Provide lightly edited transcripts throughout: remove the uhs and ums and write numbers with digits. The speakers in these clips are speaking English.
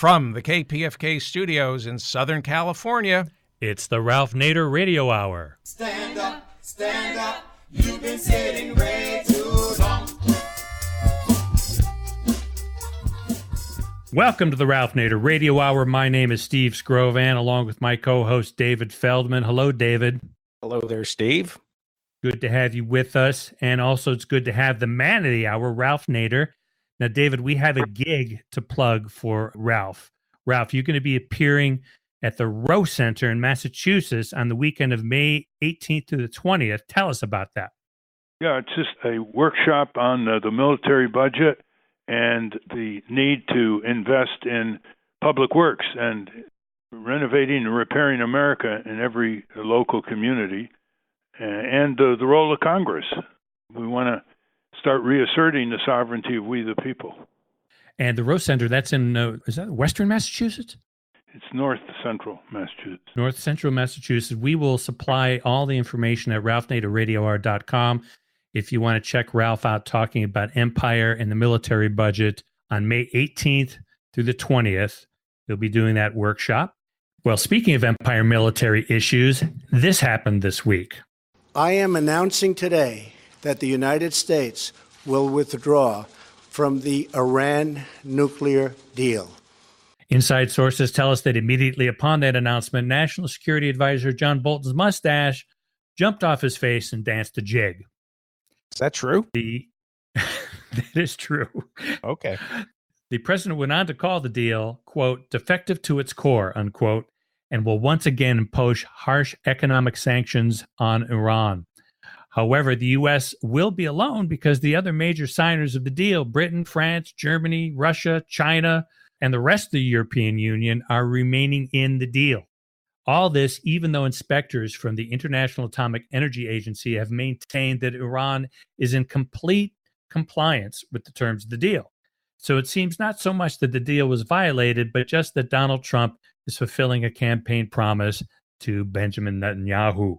From the KPFK studios in Southern California, it's the Ralph Nader Radio Hour. Stand up, you've been sitting way too long. Welcome to the Ralph Nader Radio Hour. My name is Steve Scrovan, along with my co-host David Feldman. Hello, David. Hello there, Steve. Good to have you with us. And also, it's good to have the man of the hour, Ralph Nader. Now, David, we have a gig to plug for Ralph. Ralph, you're going to be appearing at the Rowe Center in Massachusetts on the weekend of May 18th to the 20th. Tell us about that. Yeah, it's just a workshop on the military budget and the need to invest in public works and renovating and repairing America in every local community, and the role of Congress. We want to start reasserting the sovereignty of we the people. And the Rowe Center, that's in, is that Western Massachusetts? It's North Central Massachusetts. North Central Massachusetts. We will supply all the information at ralphnaderradiohour.com. If you want to check Ralph out talking about empire and the military budget on May 18th through the 20th, he'll be doing that workshop. Well, speaking of empire military issues, this happened this week. I am announcing today that the United States will withdraw from the Iran nuclear deal. Inside sources tell us that immediately upon that announcement, National Security Advisor John Bolton's mustache jumped off his face and danced a jig. Is that true? That is true. Okay. The president went on to call the deal, quote, defective to its core, unquote, and will once again impose harsh economic sanctions on Iran. However, the U.S. will be alone because the other major signers of the deal, Britain, France, Germany, Russia, China, and the rest of the European Union, are remaining in the deal. All this, even though inspectors from the International Atomic Energy Agency have maintained that Iran is in complete compliance with the terms of the deal. So it seems not so much that the deal was violated, but just that Donald Trump is fulfilling a campaign promise to Benjamin Netanyahu.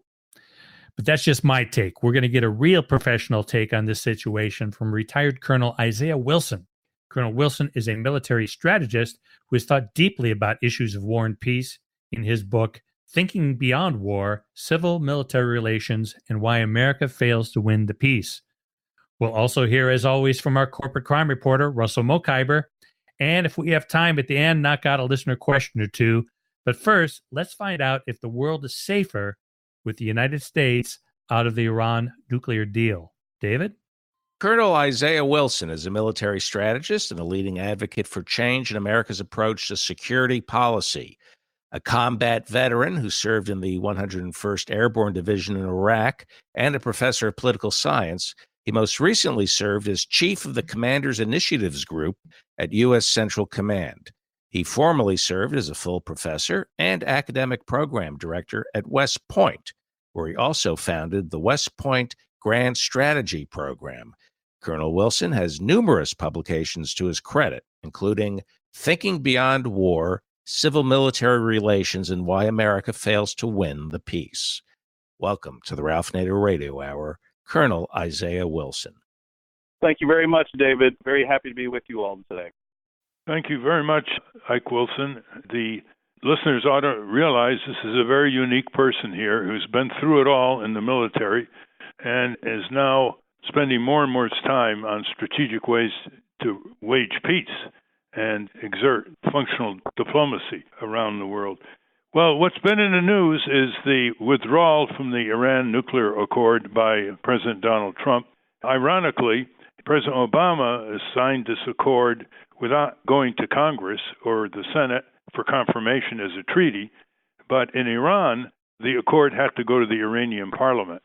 But that's just my take. We're going to get a real professional take on this situation from retired Colonel Isaiah Wilson. Colonel Wilson is a military strategist who has thought deeply about issues of war and peace in his book, Thinking Beyond War, Civil-Military Relations and Why America Fails to Win the Peace. We'll also hear, as always, from our corporate crime reporter, Russell Mokhiber. And if we have time at the end, knock out a listener question or two. But first, let's find out if the world is safer with the United States out of the Iran nuclear deal. David? Colonel Isaiah Wilson is a military strategist and a leading advocate for change in America's approach to security policy. A combat veteran who served in the 101st Airborne Division in Iraq and a professor of political science, he most recently served as chief of the Commander's Initiatives Group at U.S. Central Command. He formerly served as a full professor and academic program director at West Point, where he also founded the West Point Grand Strategy Program. Colonel Wilson has numerous publications to his credit, including Thinking Beyond War, Civil-Military Relations and Why America Fails to Win the Peace. Welcome to the Ralph Nader Radio Hour, Colonel Isaiah Wilson. Thank you very much, David. Very happy to be with you all today. Thank you very much, Ike Wilson. The listeners ought to realize this is a very unique person here who's been through it all in the military and is now spending more and more time on strategic ways to wage peace and exert functional diplomacy around the world. Well, what's been in the news is the withdrawal from the Iran nuclear accord by President Donald Trump. Ironically, President Obama signed this accord without going to Congress or the Senate for confirmation as a treaty. But in Iran, the accord had to go to the Iranian parliament.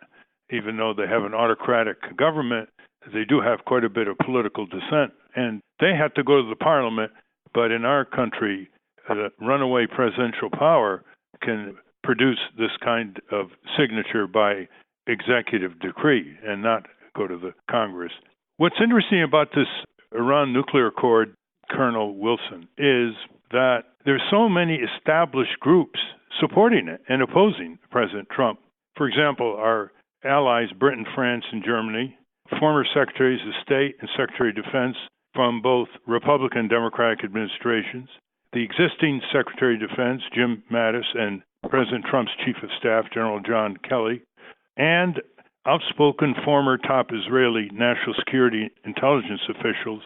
Even though they have an autocratic government, they do have quite a bit of political dissent. And they had to go to the parliament. But in our country, the runaway presidential power can produce this kind of signature by executive decree and not go to the Congress. What's interesting about this Iran nuclear accord, Colonel Wilson, is that there's so many established groups supporting it and opposing President Trump. For example, our allies, Britain, France, and Germany, former secretaries of state and secretary of defense from both Republican and Democratic administrations, the existing Secretary of Defense, Jim Mattis, and President Trump's Chief of Staff, General John Kelly, and outspoken former top Israeli national security intelligence officials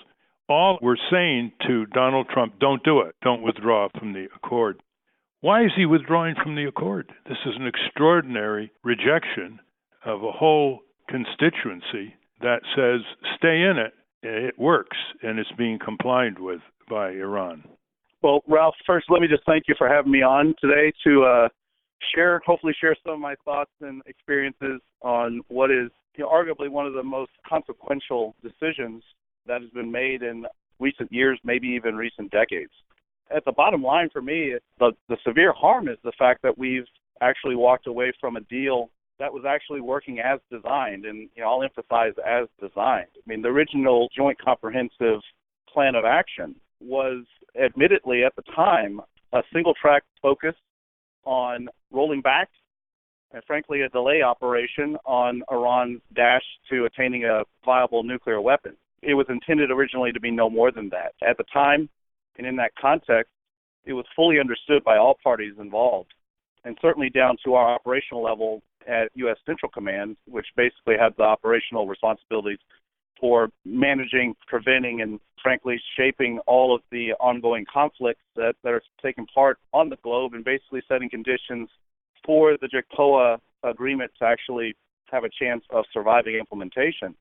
all were saying to Donald Trump, don't do it, don't withdraw from the accord. Why is he withdrawing from the accord? This is an extraordinary rejection of a whole constituency that says stay in it. It works, and it's being complied with by Iran. Well, Ralph, first, let me just thank you for having me on today to hopefully share some of my thoughts and experiences on what is arguably one of the most consequential decisions that has been made in recent years, maybe even recent decades. At the bottom line for me, the severe harm is the fact that we've actually walked away from a deal that was actually working as designed, and I'll emphasize as designed. I mean, the original Joint Comprehensive Plan of Action was admittedly at the time a single-track focus on rolling back and, frankly, a delay operation on Iran's dash to attaining a viable nuclear weapon. It was intended originally to be no more than that. At the time, and in that context, it was fully understood by all parties involved, and certainly down to our operational level at U.S. Central Command, which basically had the operational responsibilities for managing, preventing, and frankly shaping all of the ongoing conflicts that are taking part on the globe and basically setting conditions for the JCPOA agreement to actually have a chance of surviving implementation.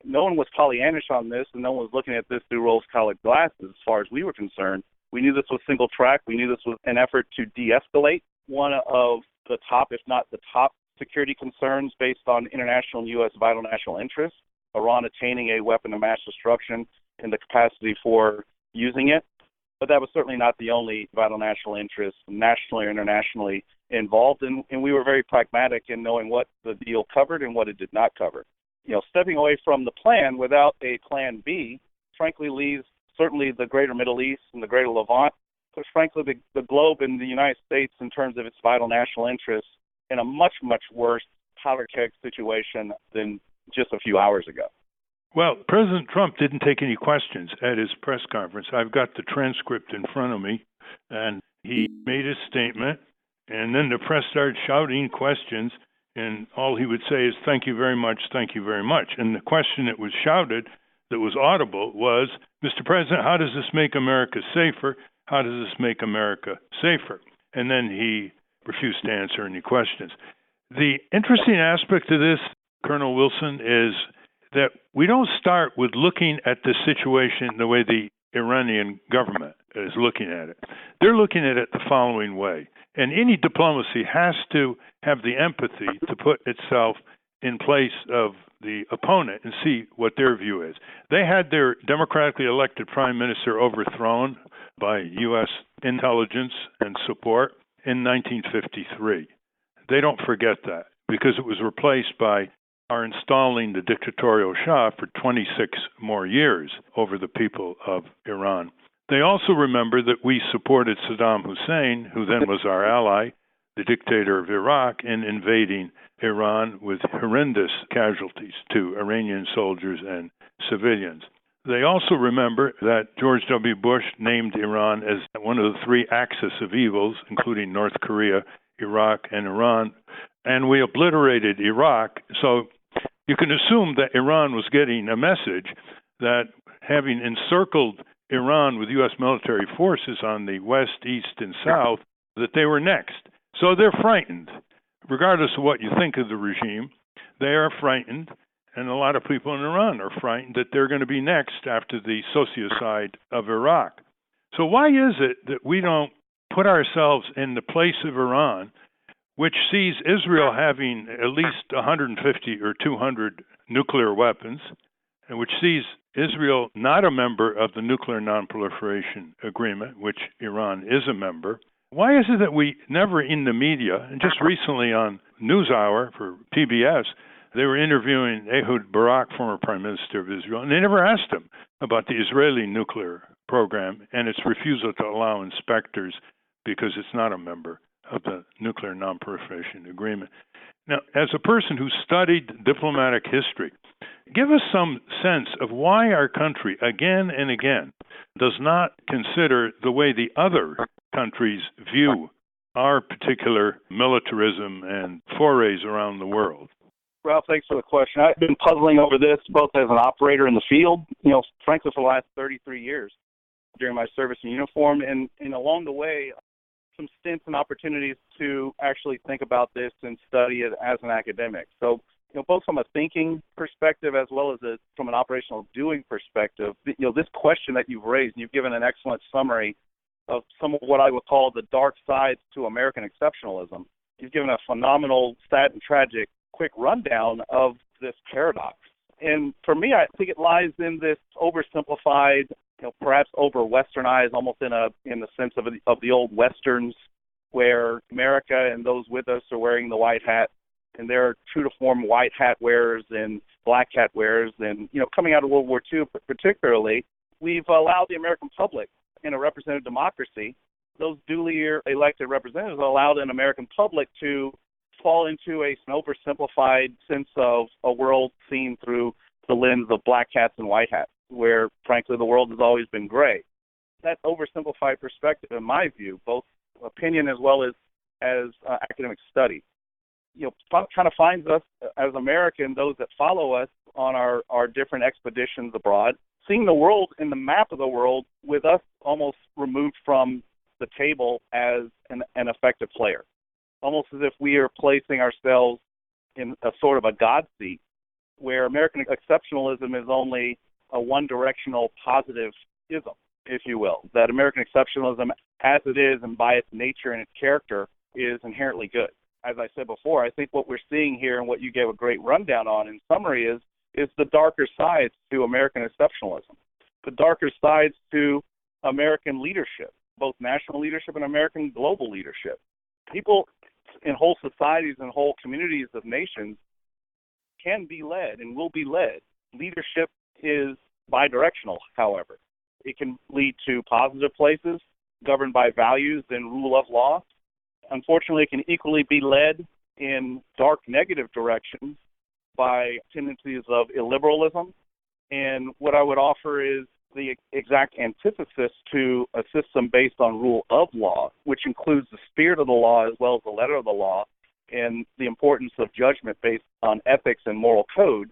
No one was Pollyannish on this, and no one was looking at this through rose-colored glasses as far as we were concerned. We knew this was single track. We knew this was an effort to de-escalate one of the top, if not the top, security concerns based on international and U.S. vital national interests, Iran attaining a weapon of mass destruction and the capacity for using it. But that was certainly not the only vital national interest, nationally or internationally, involved. And we were very pragmatic in knowing what the deal covered and what it did not cover. Stepping away from the plan without a plan B, frankly, leaves certainly the greater Middle East and the greater Levant, but frankly, the globe and the United States in terms of its vital national interests in a much, much worse powder keg situation than just a few hours ago. Well, President Trump didn't take any questions at his press conference. I've got the transcript in front of me, and he made his statement, and then the press started shouting questions, and all he would say is, thank you very much, thank you very much. And the question that was shouted, that was audible, was, Mr. President, how does this make America safer? How does this make America safer? And then he refused to answer any questions. The interesting aspect of this, Colonel Wilson, is that we don't start with looking at the situation the way the Iranian government is looking at it. They're looking at it the following way. And any diplomacy has to have the empathy to put itself in place of the opponent and see what their view is. They had their democratically elected prime minister overthrown by U.S. intelligence and support in 1953. They don't forget that because it was replaced by our installing the dictatorial Shah for 26 more years over the people of Iran. They also remember that we supported Saddam Hussein, who then was our ally, the dictator of Iraq, in invading Iran with horrendous casualties to Iranian soldiers and civilians. They also remember that George W. Bush named Iran as one of the three axis of evils, including North Korea, Iraq, and Iran, and we obliterated Iraq. So you can assume that Iran was getting a message that having encircled Iran with U.S. military forces on the west, east, and south, that they were next. So they're frightened. Regardless of what you think of the regime, they are frightened, and a lot of people in Iran are frightened that they're going to be next after the sociocide of Iraq. So why is it that we don't put ourselves in the place of Iran, which sees Israel having at least 150 or 200 nuclear weapons, and which sees Israel not a member of the Nuclear Non-Proliferation Agreement, which Iran is a member? Why is it that we never in the media, and just recently on NewsHour for PBS, they were interviewing Ehud Barak, former Prime Minister of Israel, and they never asked him about the Israeli nuclear program and its refusal to allow inspectors because it's not a member of the Nuclear Non-Proliferation Agreement. Now, as a person who studied diplomatic history, give us some sense of why our country, again and again, does not consider the way the other countries view our particular militarism and forays around the world? Ralph, thanks for the question. I've been puzzling over this both as an operator in the field, frankly, for the last 33 years during my service in uniform, and along the way, some stints and opportunities to actually think about this and study it as an academic. So, both from a thinking perspective as well as from an operational doing perspective, this question that you've raised, and you've given an excellent summary of some of what I would call the dark sides to American exceptionalism. You've given a phenomenal, sad and tragic, quick rundown of this paradox. And for me, I think it lies in this oversimplified, perhaps over-westernized, almost in the sense of the old westerns, where America and those with us are wearing the white hat, and there are true-to-form white hat wearers and black hat wearers. And, coming out of World War II particularly, we've allowed the American public in a representative democracy, those duly elected representatives allowed an American public to fall into an oversimplified sense of a world seen through the lens of black hats and white hats, where, frankly, the world has always been gray. That oversimplified perspective, in my view, both opinion as well as academic study, kind of finds us as Americans, those that follow us on our different expeditions abroad, seeing the world in the map of the world with us almost removed from the table as an effective player, almost as if we are placing ourselves in a sort of a God seat, where American exceptionalism is only a one-directional positivism, if you will, that American exceptionalism as it is and by its nature and its character is inherently good. As I said before, I think what we're seeing here and what you gave a great rundown on in summary is the darker sides to American exceptionalism, the darker sides to American leadership, both national leadership and American global leadership. People in whole societies and whole communities of nations can be led and will be led. Leadership is bidirectional, however. It can lead to positive places governed by values and rule of law. Unfortunately, it can equally be led in dark negative directions by tendencies of illiberalism. And what I would offer is the exact antithesis to a system based on rule of law, which includes the spirit of the law as well as the letter of the law, and the importance of judgment based on ethics and moral code.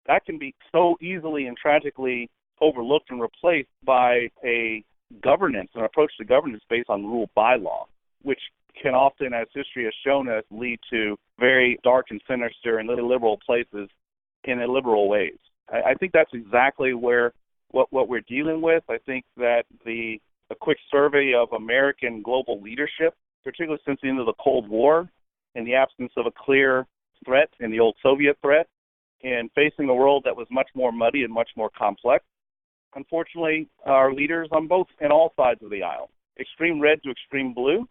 That can be so easily and tragically overlooked and replaced by a governance, an approach to governance based on rule by law, which can often, as history has shown us, lead to very dark and sinister and illiberal places in illiberal ways. I think that's exactly what we're dealing with. I think that a quick survey of American global leadership, particularly since the end of the Cold War, in the absence of a clear threat in the old Soviet threat, and facing a world that was much more muddy and much more complex, unfortunately, our leaders on both and all sides of the aisle, extreme red to extreme blue,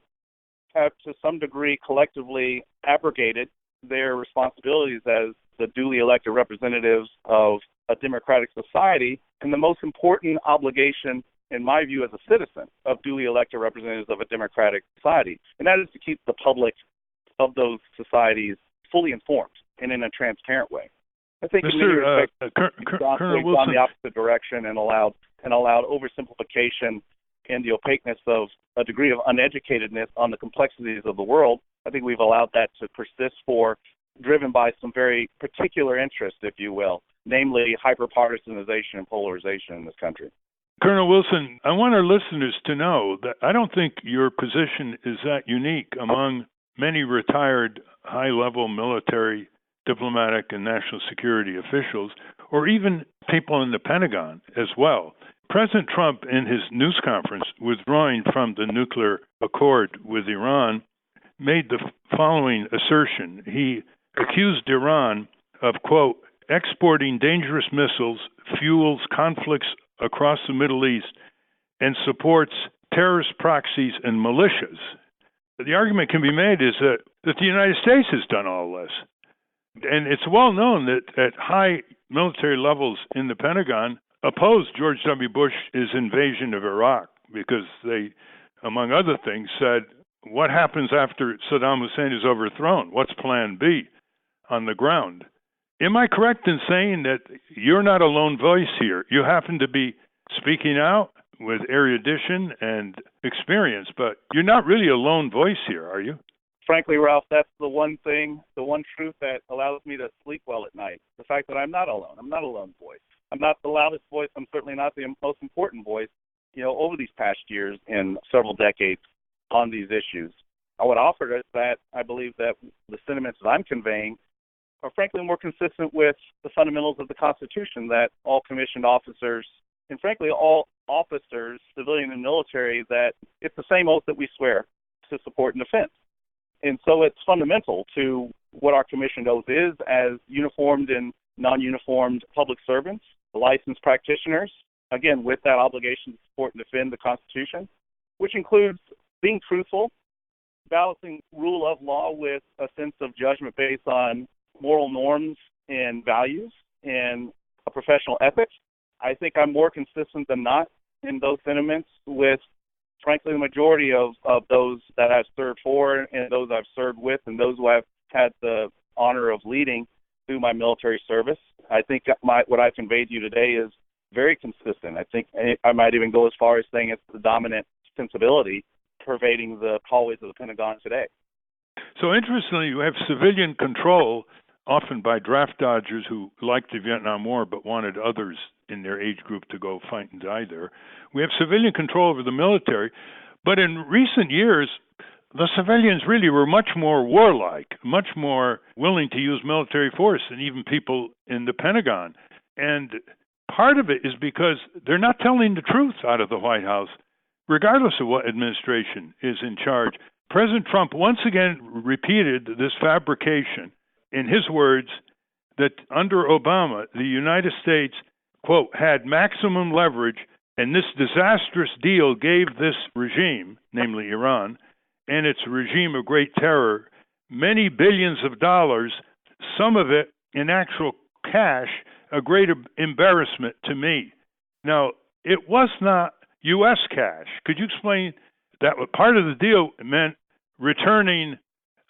have to some degree collectively abrogated their responsibilities as the duly elected representatives of a democratic society, and the most important obligation, in my view, as a citizen of duly elected representatives of a democratic society, and that is to keep the public of those societies fully informed and in a transparent way. I think in many respects, Colonel Wilson, gone the opposite direction and allowed oversimplification and the opaqueness of a degree of uneducatedness on the complexities of the world. I think we've allowed that to persist driven by some very particular interests, if you will, namely hyperpartisanization and polarization in this country. Colonel Wilson, I want our listeners to know that I don't think your position is that unique among many retired high-level military, diplomatic, and national security officials, or even people in the Pentagon as well. President Trump, in his news conference withdrawing from the nuclear accord with Iran, made the following assertion. He accused Iran of, quote, exporting dangerous missiles, fuels conflicts across the Middle East, and supports terrorist proxies and militias. The argument can be made is that the United States has done all this. And it's well known that at high military levels in the Pentagon opposed George W. Bush's invasion of Iraq because they, among other things, said, what happens after Saddam Hussein is overthrown? What's plan B on the ground? Am I correct in saying that you're not a lone voice here? You happen to be speaking out with erudition and experience, but you're not really a lone voice here, are you? Frankly, Ralph, that's the one thing, the one truth that allows me to sleep well at night. The fact that I'm not alone. I'm not a lone voice. I'm not the loudest voice. I'm certainly not the most important voice, over these past years and several decades on these issues. I would offer is that I believe that the sentiments that I'm conveying are frankly more consistent with the fundamentals of the Constitution, that all commissioned officers and frankly all officers, civilian and military, that it's the same oath that we swear to support and defend. And so it's fundamental to what our commissioned oath is as uniformed and non-uniformed public servants, licensed practitioners, again, with that obligation to support and defend the Constitution, which includes being truthful, balancing rule of law with a sense of judgment based on moral norms and values and a professional ethics. I think I'm more consistent than not in those sentiments with, frankly, the majority of those that I've served for and those I've served with and those who I've had the honor of leading through my military service. I think what I conveyed to you today is very consistent. I think I might even go as far as saying it's the dominant sensibility pervading the hallways of the Pentagon today. So interestingly, you have civilian control, often by draft dodgers who liked the Vietnam War but wanted others in their age group to go fight and die there. We have civilian control over the military, but in recent years, the civilians really were much more warlike, much more willing to use military force than even people in the Pentagon. And part of it is because they're not telling the truth out of the White House, regardless of what administration is in charge. President Trump once again repeated this fabrication in his words that under Obama, the United States, quote, had maximum leverage, and this disastrous deal gave this regime, namely Iran, and its regime of great terror, many billions of dollars, some of it in actual cash, a great embarrassment to me. Now, it was not U.S. cash. Could you explain that? Part of the deal meant returning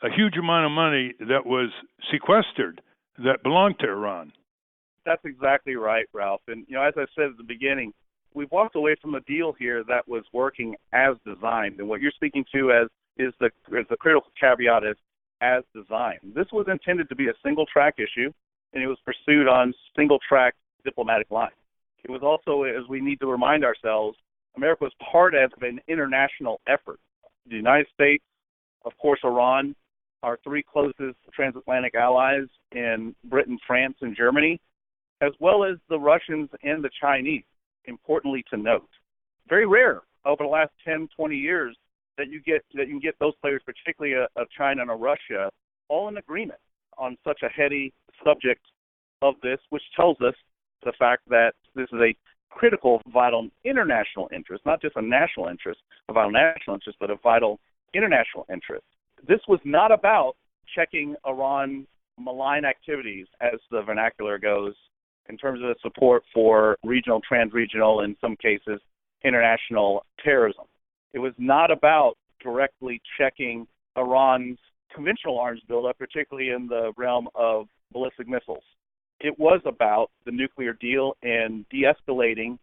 a huge amount of money that was sequestered that belonged to Iran. That's exactly right, Ralph. And, as I said at the beginning, we've walked away from a deal here that was working as designed. And what you're speaking to is the critical caveat is as designed. This was intended to be a single-track issue, and it was pursued on single-track diplomatic lines. It was also, as we need to remind ourselves, America was part of an international effort. The United States, of course, Iran, our three closest transatlantic allies in Britain, France, and Germany, as well as the Russians and the Chinese, importantly to note. Very rare over the last 10, 20 years that you can get those players, particularly of China and Russia, all in agreement on such a heady subject of this, which tells us the fact that this is a critical, vital international interest, not just a national interest, a vital national interest, but a vital international interest. This was not about checking Iran's malign activities, as the vernacular goes, in terms of the support for regional, trans-regional, in some cases, international terrorism. It was not about directly checking Iran's conventional arms buildup, particularly in the realm of ballistic missiles. It was about the nuclear deal and de-escalating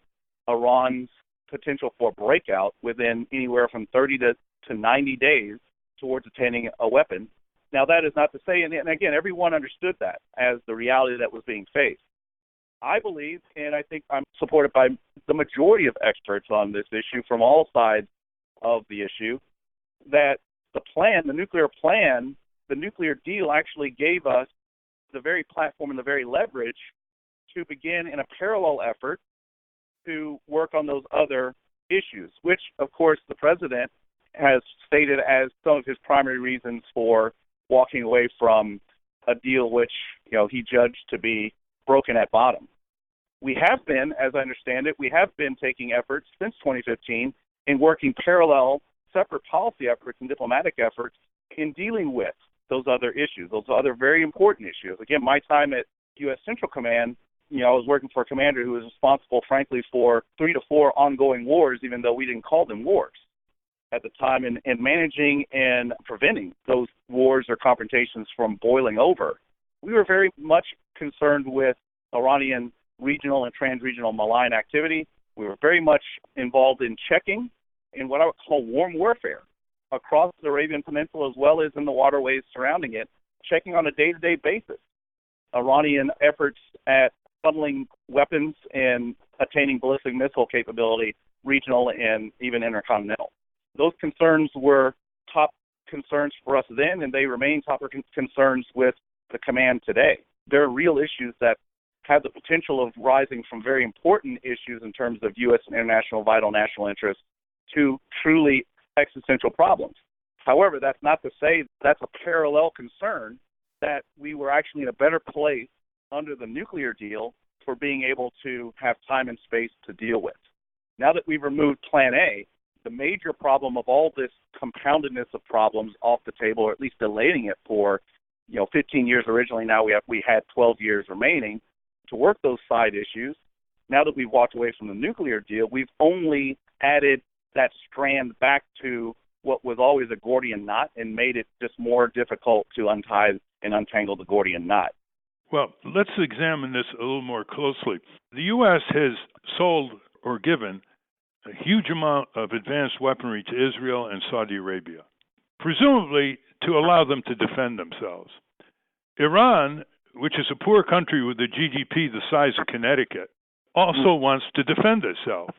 Iran's potential for breakout within anywhere from 30 to 90 days towards attaining a weapon. Now, that is not to say, and again, everyone understood that as the reality that was being faced. I believe, and I think I'm supported by the majority of experts on this issue from all sides of the issue, that the plan, the nuclear plan, the nuclear deal actually gave us the very platform and the very leverage to begin in a parallel effort to work on those other issues, which, of course, the president has stated as some of his primary reasons for walking away from a deal which, he judged to be broken at bottom. We have been, as I understand it, taking efforts since 2015 in working parallel, separate policy efforts and diplomatic efforts in dealing with those other issues, those other very important issues. Again, my time at U.S. Central Command, I was working for a commander who was responsible, frankly, for 3 to 4 ongoing wars, even though we didn't call them wars at the time, and managing and preventing those wars or confrontations from boiling over. We were very much concerned with Iranian regional and trans-regional malign activity, We were very much involved in checking in what I would call warm warfare across the Arabian Peninsula as well as in the waterways surrounding it, checking on a day-to-day basis Iranian efforts at funneling weapons and attaining ballistic missile capability, regional and even intercontinental. Those concerns were top concerns for us then, and they remain top concerns with the command today. There are real issues that have the potential of rising from very important issues in terms of U.S. and international vital national interests to truly existential problems. However, that's not to say that's a parallel concern that we were actually in a better place under the nuclear deal for being able to have time and space to deal with. Now that we've removed Plan A, the major problem of all this compoundedness of problems off the table, or at least delaying it for 15 years originally. Now we had 12 years remaining to work those side issues. Now that we've walked away from the nuclear deal, we've only added that strand back to what was always a Gordian knot and made it just more difficult to untie and untangle the Gordian knot. Well, let's examine this a little more closely. The U.S. has sold or given a huge amount of advanced weaponry to Israel and Saudi Arabia, presumably to allow them to defend themselves. Iran, which is a poor country with a GDP the size of Connecticut, also wants to defend itself.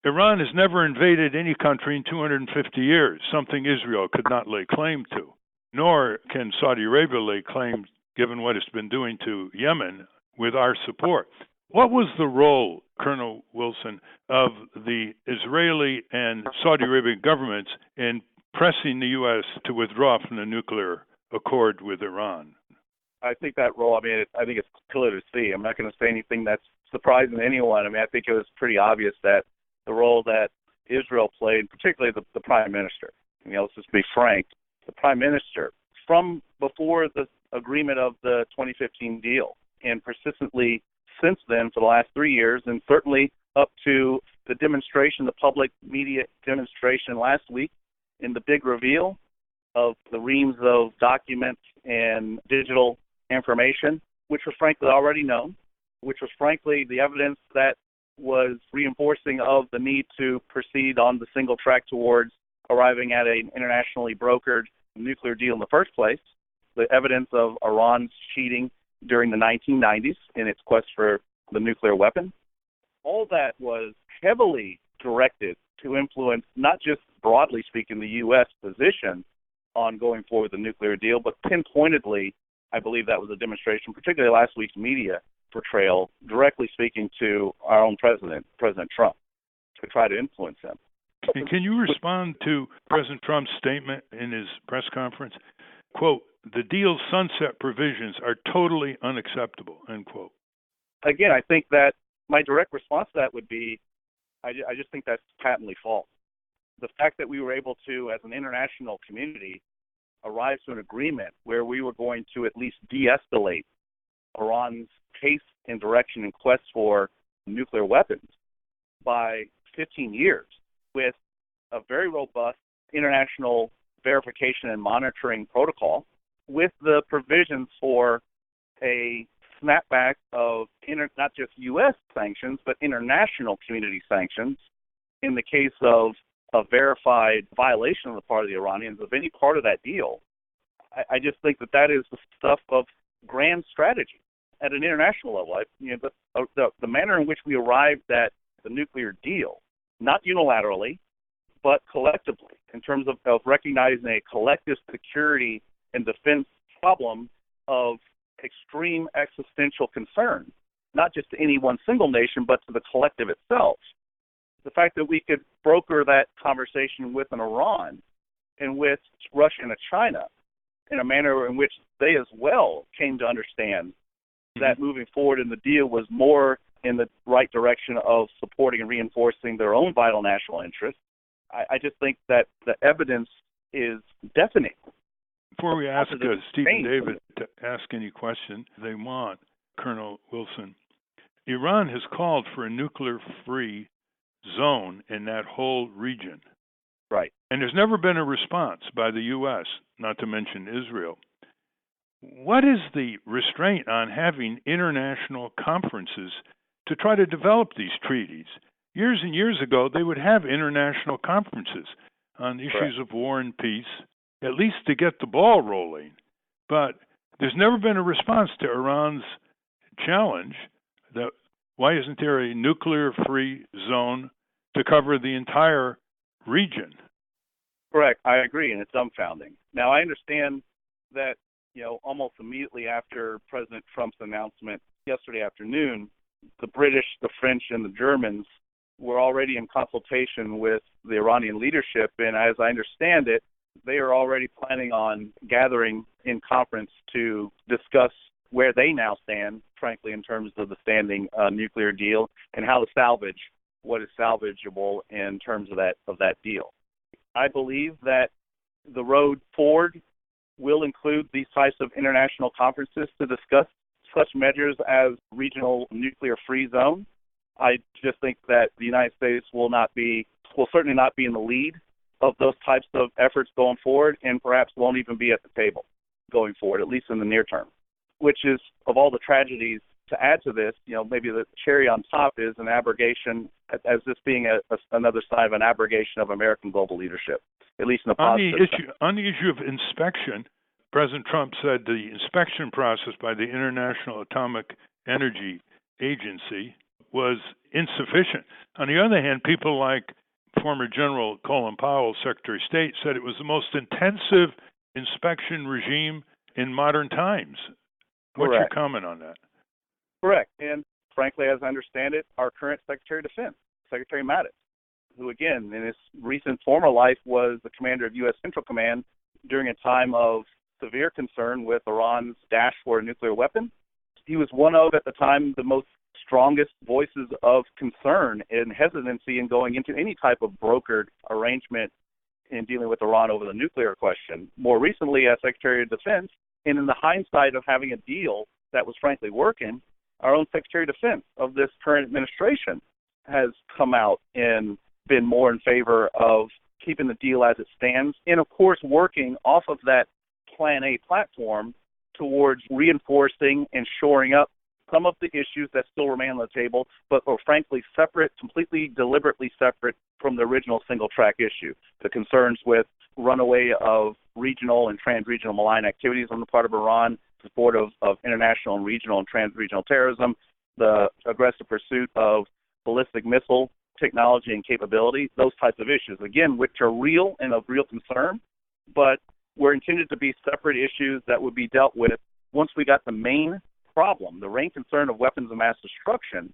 Iran has never invaded any country in 250 years, something Israel could not lay claim to, nor can Saudi Arabia lay claim, given what it's been doing to Yemen, with our support. What was the role, Colonel Wilson, of the Israeli and Saudi Arabian governments in pressing the U.S. to withdraw from the nuclear accord with Iran? I think that role, I think it's clear to see. I'm not going to say anything that's surprising to anyone. I think it was pretty obvious that the role that Israel played, particularly the Prime Minister, let's just be frank, the Prime Minister, from before the agreement of the 2015 deal and persistently since then for the last 3 years, and certainly up to the demonstration, the public media demonstration last week in the big reveal of the reams of documents and digital information, which was frankly already known, which was frankly the evidence that was reinforcing of the need to proceed on the single track towards arriving at an internationally brokered nuclear deal in the first place, the evidence of Iran's cheating during the 1990s in its quest for the nuclear weapon. All that was heavily directed to influence not just broadly speaking the U.S. position on going forward with the nuclear deal, but pinpointedly, I believe that was a demonstration, particularly last week's media portrayal, directly speaking to our own president, President Trump, to try to influence him. And can you respond to President Trump's statement in his press conference? Quote, "The deal's sunset provisions are totally unacceptable," end quote. Again, I think that my direct response to that would be, I just think that's patently false. The fact that we were able to, as an international community, arrive to an agreement where we were going to at least de-escalate Iran's pace and direction in quest for nuclear weapons by 15 years with a very robust international verification and monitoring protocol with the provisions for a snapback of not just U.S. sanctions, but international community sanctions in the case of a verified violation on the part of the Iranians of any part of that deal. I just think that is the stuff of grand strategy at an international level. The manner in which we arrived at the nuclear deal, not unilaterally, but collectively, in terms of recognizing a collective security and defense problem of extreme existential concern, not just to any one single nation, but to the collective itself. The fact that we could broker that conversation with an Iran and with Russia and China in a manner in which they as well came to understand that moving forward in the deal was more in the right direction of supporting and reinforcing their own vital national interests. I just think that the evidence is deafening. Before we ask Stephen David to ask any question they want, Colonel Wilson, Iran has called for a nuclear-free zone in that whole region. Right. And there's never been a response by the U.S., not to mention Israel. What is the restraint on having international conferences to try to develop these treaties? years and years ago, they would have international conferences on issues Correct. of war and peace, at least to get the ball rolling. But there's never been a response to Iran's challenge that why isn't there a nuclear-free zone to cover the entire region? Correct. I agree, and it's dumbfounding. Now, I understand that, almost immediately after President Trump's announcement yesterday afternoon, the British, the French, and the Germans were already in consultation with the Iranian leadership, and as I understand it, they are already planning on gathering in conference to discuss where they now stand, frankly, in terms of the standing nuclear deal and how to salvage what is salvageable in terms of that deal. I believe that the road forward will include these types of international conferences to discuss such measures as regional nuclear-free zone. I just think that the United States will certainly not be in the lead of those types of efforts going forward, and perhaps won't even be at the table going forward, at least in the near term, which is, of all the tragedies, to add to this, maybe the cherry on top is an abrogation, as this being another sign of an abrogation of American global leadership, at least in the positive sense. On the issue of inspection, President Trump said the inspection process by the International Atomic Energy Agency was insufficient. On the other hand, people like former General Colin Powell, Secretary of State, said it was the most intensive inspection regime in modern times. What's your comment on that? Correct. And frankly, as I understand it, our current Secretary of Defense, Secretary Mattis, who again, in his recent former life, was the commander of U.S. Central Command during a time of severe concern with Iran's dash for a nuclear weapon. He was one of, at the time, the most strongest voices of concern and hesitancy in going into any type of brokered arrangement in dealing with Iran over the nuclear question. More recently, as Secretary of Defense, and in the hindsight of having a deal that was frankly working, our own Secretary of Defense of this current administration has come out and been more in favor of keeping the deal as it stands, and of course working off of that Plan A platform towards reinforcing and shoring up some of the issues that still remain on the table, but are frankly separate, completely deliberately separate from the original single-track issue. The concerns with runaway of regional and trans-regional malign activities on the part of Iran, support of international and regional and trans-regional terrorism, the aggressive pursuit of ballistic missile technology and capability, those types of issues, again, which are real and of real concern, but were intended to be separate issues that would be dealt with once we got the main problem, the main concern of weapons of mass destruction,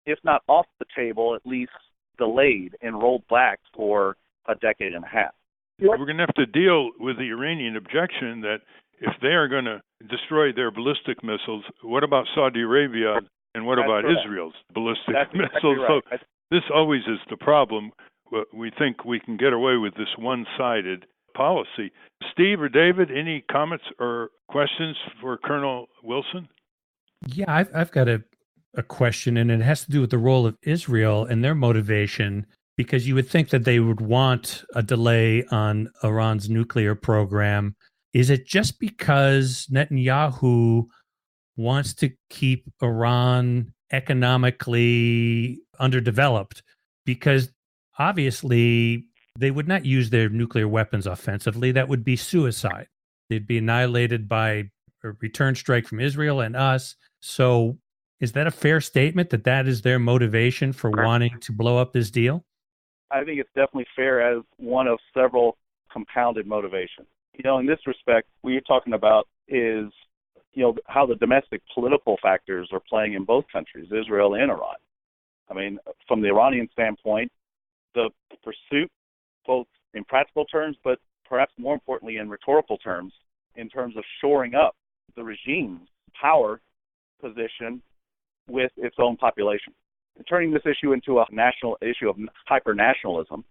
if not off the table, at least delayed and rolled back for a decade and a half. We're going to have to deal with the Iranian objection that if they are going to destroy their ballistic missiles, what about Saudi Arabia and what about Israel's ballistic missiles? Exactly right. So this always is the problem. We think we can get away with this one-sided policy. Steve or David, any comments or questions for Colonel Wilson? Yeah, I've got a question, and it has to do with the role of Israel and their motivation, because you would think that they would want a delay on Iran's nuclear program. Is it just because Netanyahu wants to keep Iran economically underdeveloped? Because obviously they would not use their nuclear weapons offensively. That would be suicide. They'd be annihilated by a return strike from Israel and us. So is that a fair statement that that is their motivation for wanting to blow up this deal? I think it's definitely fair as one of several compounded motivations. In this respect, what you're talking about is, how the domestic political factors are playing in both countries, Israel and Iran. I mean, from the Iranian standpoint, the pursuit, both in practical terms, but perhaps more importantly in rhetorical terms, in terms of shoring up the regime's power position with its own population, and turning this issue into a national issue of hyper-nationalism.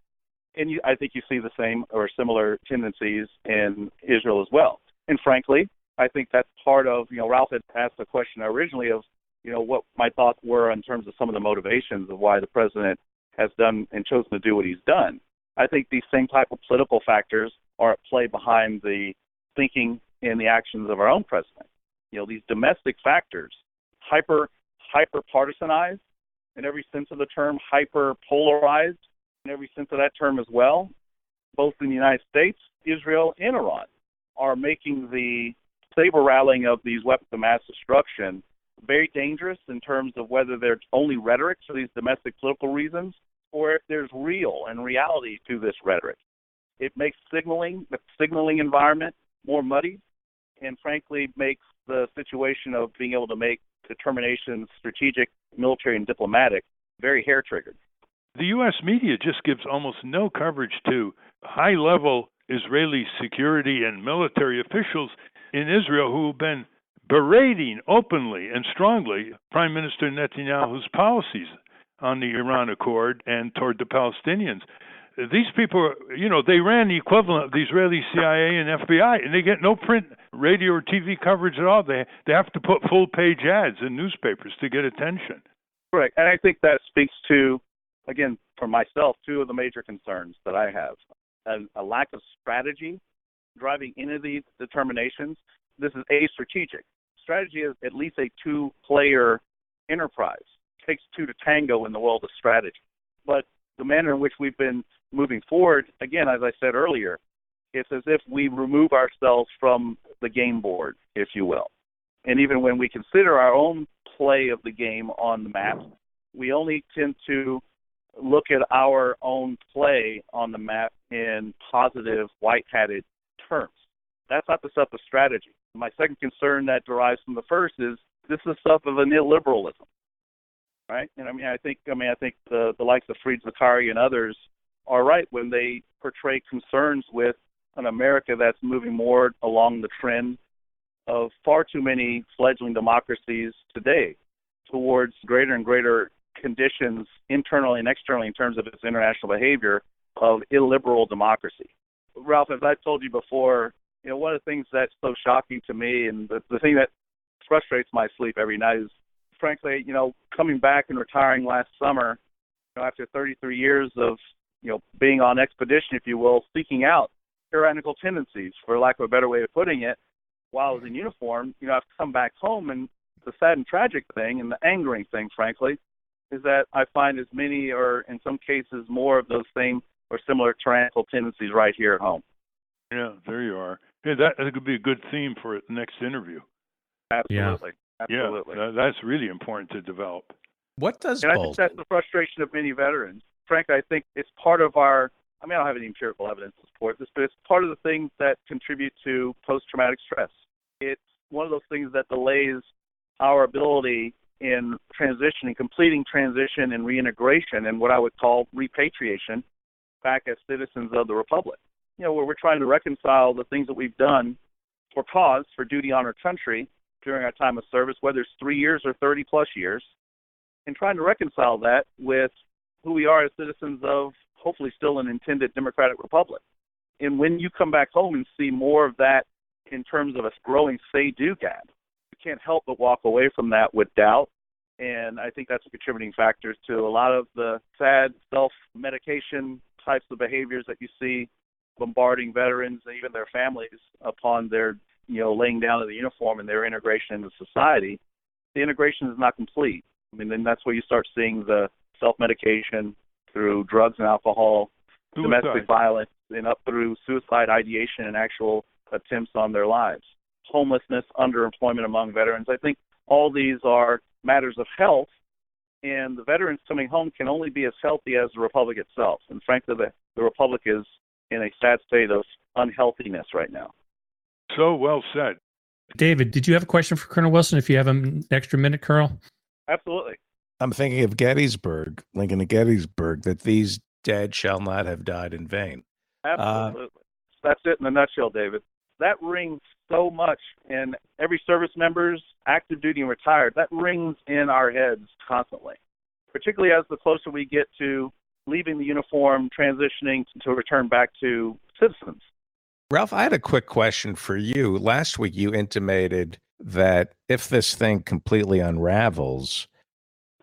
And I think you see the same or similar tendencies in Israel as well. And frankly, I think that's part of, Ralph had asked the question originally of, what my thoughts were in terms of some of the motivations of why the president has done and chosen to do what he's done. I think these same type of political factors are at play behind the thinking and the actions of our own president. These domestic factors, hyper partisanized in every sense of the term, hyper polarized in every sense of that term as well, both in the United States, Israel, and Iran, are making the saber rattling of these weapons of mass destruction very dangerous in terms of whether they're only rhetoric for these domestic political reasons or if there's real and reality to this rhetoric. It makes the signaling environment more muddy and frankly makes the situation of being able to make determinations, strategic, military, and diplomatic, very hair-triggered. The U.S. media just gives almost no coverage to high-level Israeli security and military officials in Israel who have been berating openly and strongly Prime Minister Netanyahu's policies on the Iran Accord and toward the Palestinians. These people, they ran the equivalent of the Israeli CIA and FBI, and they get no print, radio, or TV coverage at all. They have to put full-page ads in newspapers to get attention. Correct. And I think that speaks to, again, for myself, two of the major concerns that I have. A lack of strategy driving into these determinations. This is strategic. Strategy is at least a two-player enterprise. It takes two to tango in the world of strategy. But the manner in which we've been moving forward, again, as I said earlier, it's as if we remove ourselves from the game board, if you will. And even when we consider our own play of the game on the map, we only tend to look at our own play on the map in positive, white-hatted terms. That's not the stuff of strategy. My second concern that derives from the first is this is stuff of an illiberalism, right? And I think the likes of Fried Zakari and others are right when they portray concerns with an America that's moving more along the trend of far too many fledgling democracies today towards greater and greater conditions internally and externally in terms of its international behavior of illiberal democracy. Ralph, as I've told you before, one of the things that's so shocking to me and the thing that frustrates my sleep every night is, frankly, coming back and retiring last summer, after 33 years of, being on expedition, if you will, seeking out tyrannical tendencies, for lack of a better way of putting it, while I was in uniform, I've come back home, and the sad and tragic thing and the angering thing, frankly, is that I find as many or in some cases more of those same or similar tyrannical tendencies right here at home. Yeah, there you are. Yeah, that could be a good theme for the next interview. Absolutely. Yeah. Absolutely. Yeah, that's really important to develop. What does and I think that's the frustration of many veterans. Frankly, I think it's part of our, I don't have any empirical evidence to support this, but it's part of the things that contribute to post-traumatic stress. It's one of those things that delays our ability in transitioning, completing transition and reintegration and what I would call repatriation back as citizens of the Republic. Where we're trying to reconcile the things that we've done for cause, for duty on our country during our time of service, whether it's 3 years or 30 plus years, and trying to reconcile that with who we are as citizens of hopefully still an intended democratic republic. And when you come back home and see more of that in terms of a growing say-do gap, you can't help but walk away from that with doubt. And I think that's a contributing factor to a lot of the sad self-medication types of behaviors that you see bombarding veterans and even their families upon their, laying down of the uniform and their integration into society. The integration is not complete. Then that's where you start seeing the self-medication through drugs and alcohol, suicide, domestic violence, and up through suicide ideation and actual attempts on their lives. Homelessness, underemployment among veterans. I think all these are matters of health, and the veterans coming home can only be as healthy as the Republic itself. And frankly, the Republic is in a sad state of unhealthiness right now. So well said. David, did you have a question for Colonel Wilson if you have an extra minute, Colonel? Absolutely. I'm thinking of Gettysburg, Lincoln at Gettysburg, that these dead shall not have died in vain. Absolutely. That's it in a nutshell, David. That rings so much in every service member's active duty and retired. That rings in our heads constantly, particularly as the closer we get to leaving the uniform, transitioning to return back to citizens. Ralph, I had a quick question for you. Last week, you intimated that if this thing completely unravels,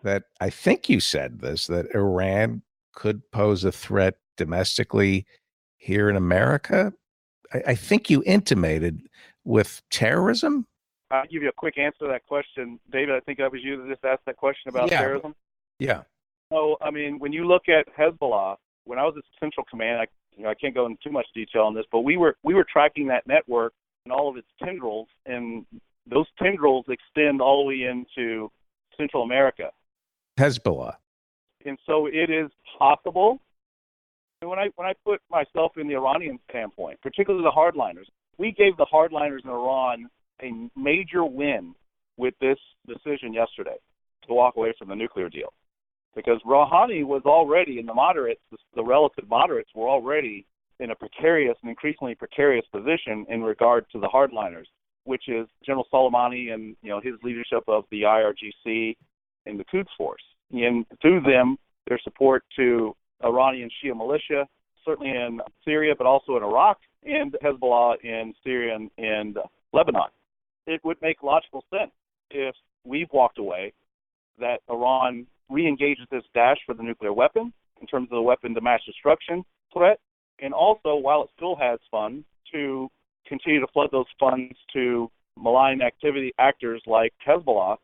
that I think you said this, that Iran could pose a threat domestically here in America. I think you intimated with terrorism. I'll give you a quick answer to that question. David, I think that was you that just asked that question about terrorism. Yeah. So, I mean, when you look at Hezbollah, when I was at Central Command, I can't go into too much detail on this, but we were tracking that network and all of its tendrils, and those tendrils extend all the way into Central America. Hezbollah. And so it is possible. And when I put myself in the Iranian standpoint, particularly the hardliners, we gave the hardliners in Iran a major win with this decision yesterday to walk away from the nuclear deal. Because Rouhani was already, and the moderates, the relative moderates, were already in a precarious and increasingly precarious position in regard to the hardliners, which is General Soleimani and his leadership of the IRGC and the Quds Force. And through them, their support to Iranian Shia militia, certainly in Syria, but also in Iraq, and Hezbollah in Syria and Lebanon. It would make logical sense if we've walked away that Iran re-engages this dash for the nuclear weapon in terms of the weapon to mass destruction threat, and also, while it still has funds, to continue to flood those funds to malign actors like Hezbollah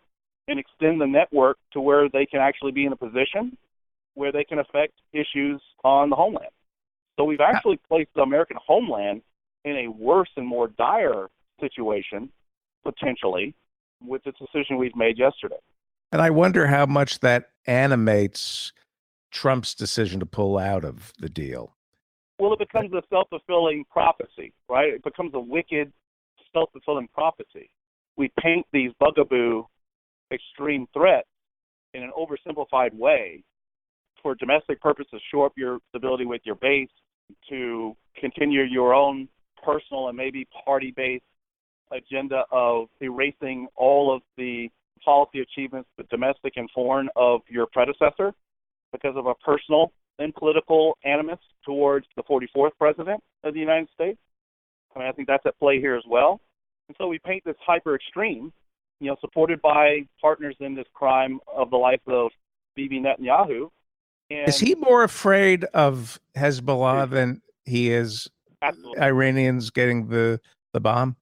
and extend the network to where they can actually be in a position where they can affect issues on the homeland. So we've actually placed the American homeland in a worse and more dire situation, potentially, with the decision we've made yesterday. And I wonder how much that animates Trump's decision to pull out of the deal. Well, it becomes a self-fulfilling prophecy, right? It becomes a wicked, self-fulfilling prophecy. We paint these bugaboo extreme threats in an oversimplified way for domestic purposes, shore up your stability with your base, to continue your own personal and maybe party-based agenda of erasing all of the policy achievements, the domestic and foreign, of your predecessor because of a personal and political animus towards the 44th president of the United States. I think that's at play here as well. And so we paint this hyper extreme, supported by partners in this crime of the life of Bibi Netanyahu. And is he more afraid of Hezbollah than he is Iranians getting the bomb?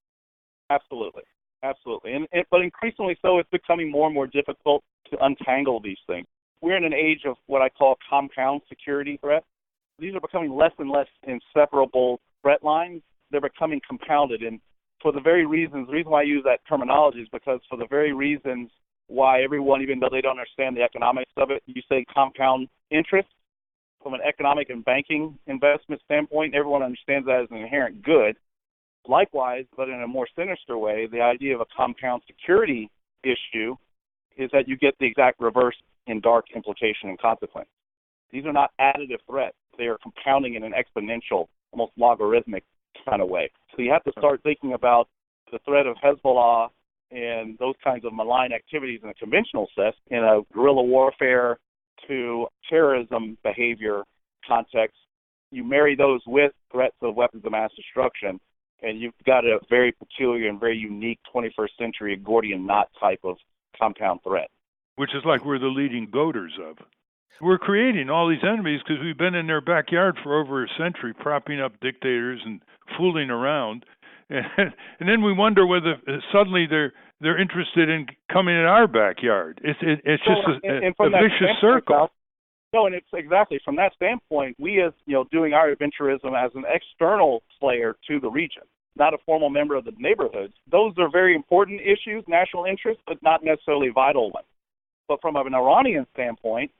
Absolutely. But increasingly so, it's becoming more and more difficult to untangle these things. We're in an age of what I call compound security threats. These are becoming less and less inseparable threat lines. They're becoming compounded. And for the reason why I use that terminology is because for the very reasons why everyone, even though they don't understand the economics of it, you say compound interest. From an economic and banking investment standpoint, everyone understands that as an inherent good. Likewise, but in a more sinister way, the idea of a compound security issue is that you get the exact reverse in dark implication and consequence. These are not additive threats. They are compounding in an exponential, almost logarithmic kind of way. So you have to start thinking about the threat of Hezbollah and those kinds of malign activities in a conventional sense, in a guerrilla warfare to terrorism behavior context. You marry those with threats of weapons of mass destruction, and you've got a very peculiar and very unique 21st century Gordian knot type of compound threat. Which is like we're the leading goaders of. We're creating all these enemies because we've been in their backyard for over a century, propping up dictators and fooling around. And then we wonder whether suddenly they're interested in coming in our backyard. It's just a vicious circle. No, and it's exactly from that standpoint, we as doing our adventurism as an external player to the region, not a formal member of the neighborhoods. Those are very important issues, national interest, but not necessarily vital ones. But from an Iranian standpoint,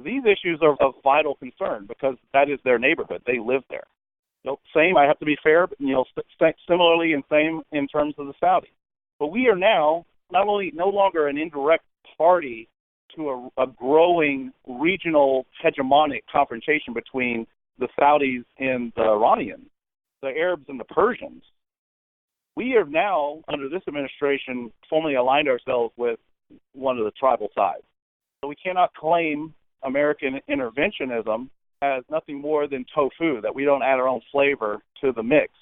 these issues are of vital concern because that is their neighborhood. They live there. Same, I have to be fair, but similarly and same in terms of the Saudis. But we are now no longer an indirect party to a growing regional hegemonic confrontation between the Saudis and the Iranians, the Arabs and the Persians. We have now, under this administration, formally aligned ourselves with one of the tribal sides. So we cannot claim American interventionism as nothing more than tofu, that we don't add our own flavor to the mix,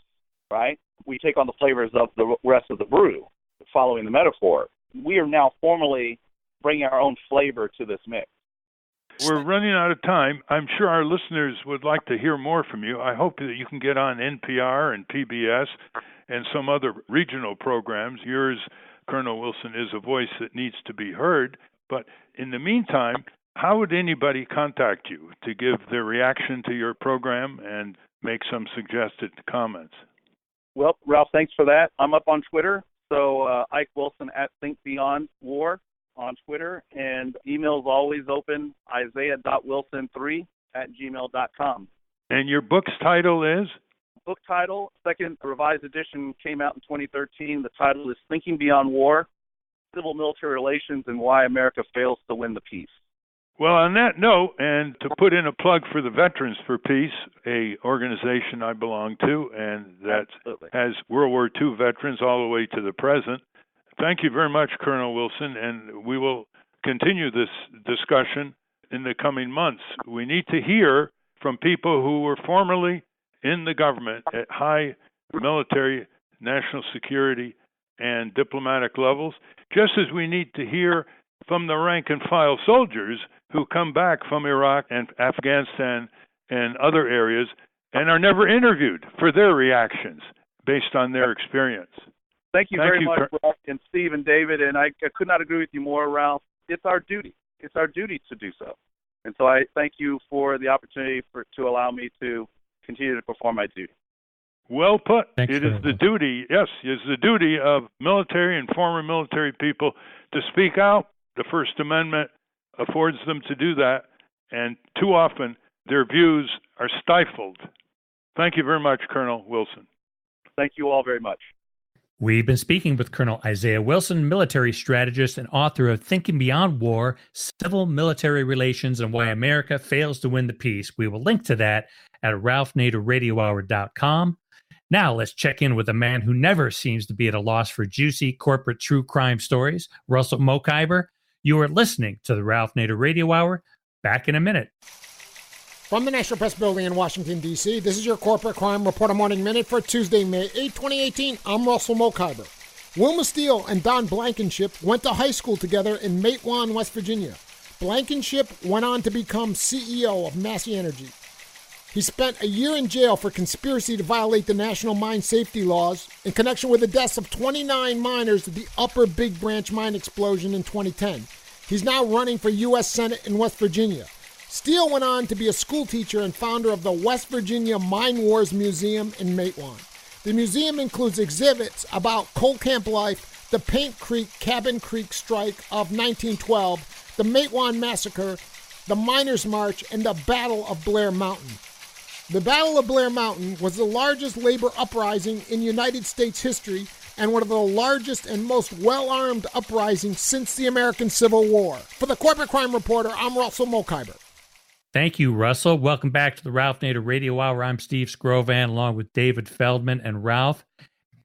right? We take on the flavors of the rest of the brew, following the metaphor. We are now formally bringing our own flavor to this mix. We're running out of time. I'm sure our listeners would like to hear more from you. I hope that you can get on NPR and PBS and some other regional programs. Yours, Colonel Wilson, is a voice that needs to be heard. But in the meantime, How would anybody contact you to give their reaction to your program and make some suggested comments? Well, Ralph, thanks for that. I'm up on Twitter, so Ike Wilson at Think Beyond War on Twitter, and email is always open, isaiah.wilson3@gmail.com. And your book's title is? Book title, second revised edition, came out in 2013. The title is Thinking Beyond War, Civil Military Relations and Why America Fails to Win the Peace. Well, on that note, and to put in a plug for the Veterans for Peace, a organization I belong to, and that has World War II veterans all the way to the present. Thank you very much, Colonel Wilson, and we will continue this discussion in the coming months. We need to hear from people who were formerly in the government at high military, national security, and diplomatic levels, just as we need to hear from the rank and file soldiers who come back from Iraq and Afghanistan and other areas and are never interviewed for their reactions based on their experience. Thank you very much, Ralph, and Steve and David, and I could not agree with you more, Ralph. It's our duty. It's our duty to do so. And so I thank you for the opportunity to allow me to continue to perform my duty. Well put. Thanks, it is the duty, yes, it's the duty of military and former military people to speak out. The First Amendment affords them to do that, and too often their views are stifled. Thank you very much, Colonel Wilson. Thank you all very much. We've been speaking with Colonel Isaiah Wilson, military strategist and author of Thinking Beyond War, Civil Military Relations and Why America Fails to Win the Peace. We will link to that at ralphnaderradiohour.com. Now let's check in with a man who never seems to be at a loss for juicy corporate true crime stories, Russell Mokhiber. You are listening to the Ralph Nader Radio Hour. Back in a minute. From the National Press Building in Washington, D.C., this is your Corporate Crime Reporter Morning Minute for Tuesday, May 8, 2018. I'm Russell Mokhiber. Wilma Steele and Don Blankenship went to high school together in Matewan, West Virginia. Blankenship went on to become CEO of Massey Energy. He spent a year in jail for conspiracy to violate the national mine safety laws in connection with the deaths of 29 miners at the Upper Big Branch mine explosion in 2010. He's now running for U.S. Senate in West Virginia. Steele went on to be a school teacher and founder of the West Virginia Mine Wars Museum in Matewan. The museum includes exhibits about coal camp life, the Paint Creek Cabin Creek strike of 1912, the Matewan Massacre, the Miners' March, and the Battle of Blair Mountain. The Battle of Blair Mountain was the largest labor uprising in United States history and one of the largest and most well-armed uprisings since the American Civil War. For the Corporate Crime Reporter, I'm Russell Mokhiber. Thank you, Russell. Welcome back to the Ralph Nader Radio Hour. I'm Steve Scrovan, along with David Feldman and Ralph.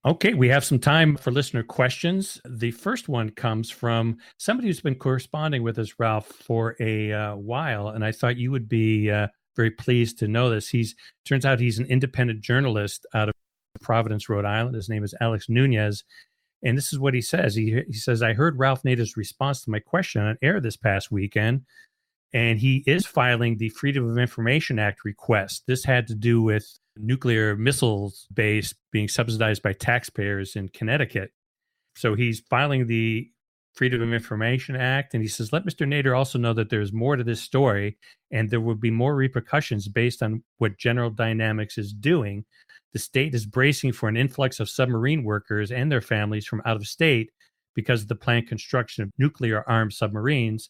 Okay, we have some time for listener questions. The first one comes from somebody who's been corresponding with us, Ralph, for a while, and I thought you would be very pleased to know this. Turns out he's an independent journalist out of Providence, Rhode Island. His name is Alex Nunez, and this is what he says. He says, I heard Ralph Nader's response to my question on air this past weekend, and he is filing the Freedom of Information Act request. This had to do with nuclear missiles base being subsidized by taxpayers in Connecticut. So he's filing the Freedom of Information Act, and he says, let Mr. Nader also know that there's more to this story, and there will be more repercussions based on what General Dynamics is doing. The state is bracing for an influx of submarine workers and their families from out of state because of the planned construction of nuclear-armed submarines,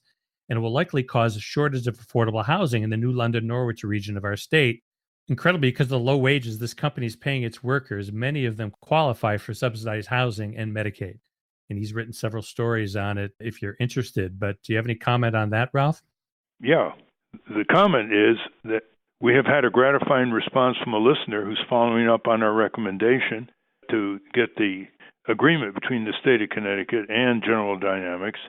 and it will likely cause a shortage of affordable housing in the new London Norwich region of our state. Incredibly, because of the low wages this company is paying its workers, many of them qualify for subsidized housing and Medicaid. And he's written several stories on it if you're interested. But do you have any comment on that, Ralph? Yeah. The comment is that we have had a gratifying response from a listener who's following up on our recommendation to get the agreement between the state of Connecticut and General Dynamics,